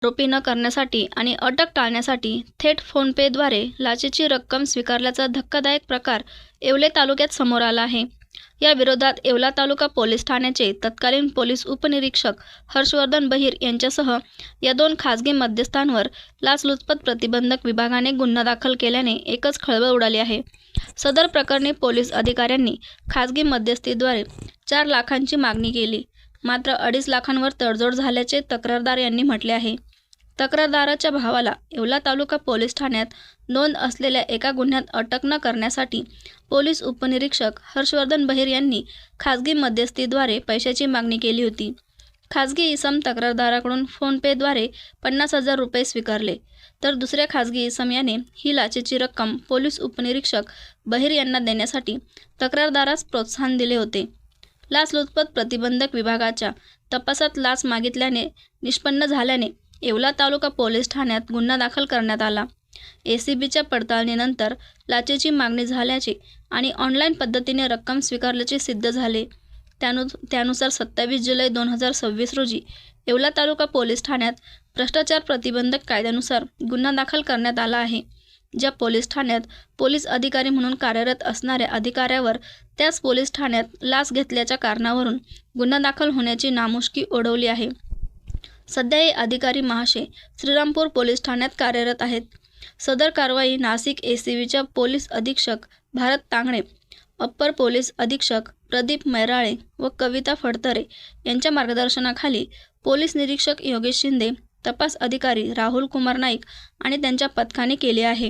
आरोपी न करण्यासाठी आणि अटक टाळण्यासाठी थेट फोनपेद्वारे लाचेची रक्कम स्वीकारल्याचा धक्कादायक प्रकार येवले तालुक्यात समोर आला आहे। या विरोधात येवला तालुका पोलीस ठाण्याचे तत्कालीन पोलीस उपनिरीक्षक हर्षवर्धन बहिर यांच्यासह या 2 खासगी मध्यस्थांवर लाचलुचपत प्रतिबंधक विभागाने गुन्हा दाखल केल्याने एकच खळबळ उडाली आहे। सदर प्रकरणी पोलीस अधिकाऱ्यांनी खासगी मध्यस्थीद्वारे 4 लाखांची मागणी केली, मात्र 2.5 लाखांवर तडजोड झाल्याचे तक्रारदार यांनी म्हटले आहे। तक्रारदाराच्या भावाला येवला तालुका पोलीस ठाण्यात नोंद असलेल्या एका गुन्ह्यात अटक न करण्यासाठी पोलीस उपनिरीक्षक हर्षवर्धन बहिर यांनी खासगी मध्यस्थीद्वारे पैशाची मागणी केली होती। खासगी इसम तक्रारदाराकडून फोनपेद्वारे 50,000 रुपये स्वीकारले, तर दुसऱ्या खासगी इसम याने ही लाचेची रक्कम पोलीस उपनिरीक्षक बहिर यांना देण्यासाठी तक्रारदारास प्रोत्साहन दिले होते। लाचलुचपत प्रतिबंधक विभागाच्या तपासात लाच मागितल्याने निष्पन्न झाल्याने येवला तालुका पोलीस ठाण्यात गुन्हा दाखल करण्यात आला। एसीबीच्या पडताळणीनंतर लाचेची मागणी झाल्याचे आणि ऑनलाईन पद्धतीने रक्कम स्वीकारल्याचे सिद्ध झाले। त्यानुसार 27 जुलै 2026 रोजी येवला तालुका पोलीस ठाण्यात भ्रष्टाचार प्रतिबंधक कायद्यानुसार गुन्हा दाखल करण्यात आला आहे। ज्या पोलीस ठाण्यात पोलीस अधिकारी म्हणून कार्यरत असणाऱ्या अधिकाऱ्यावर त्याच पोलीस ठाण्यात लाच घेतल्याच्या कारणावरून गुन्हा दाखल होण्याची नामुष्की ओढवली आहे। सध्या हे अधिकारी महाशय श्रीरामपूर पोलीस ठाण्यात कार्यरत आहेत। सदर कारवाई नाशिक एसीबीच्या पोलीस अधीक्षक भारत तांगणे, अप्पर पोलीस अधीक्षक प्रदीप मैराळे व कविता फडतरे यांच्या मार्गदर्शनाखाली पोलीस निरीक्षक योगेश शिंदे, तपास अधिकारी राहुल कुमार नाईक आणि त्यांच्या पथकाने केली आहे।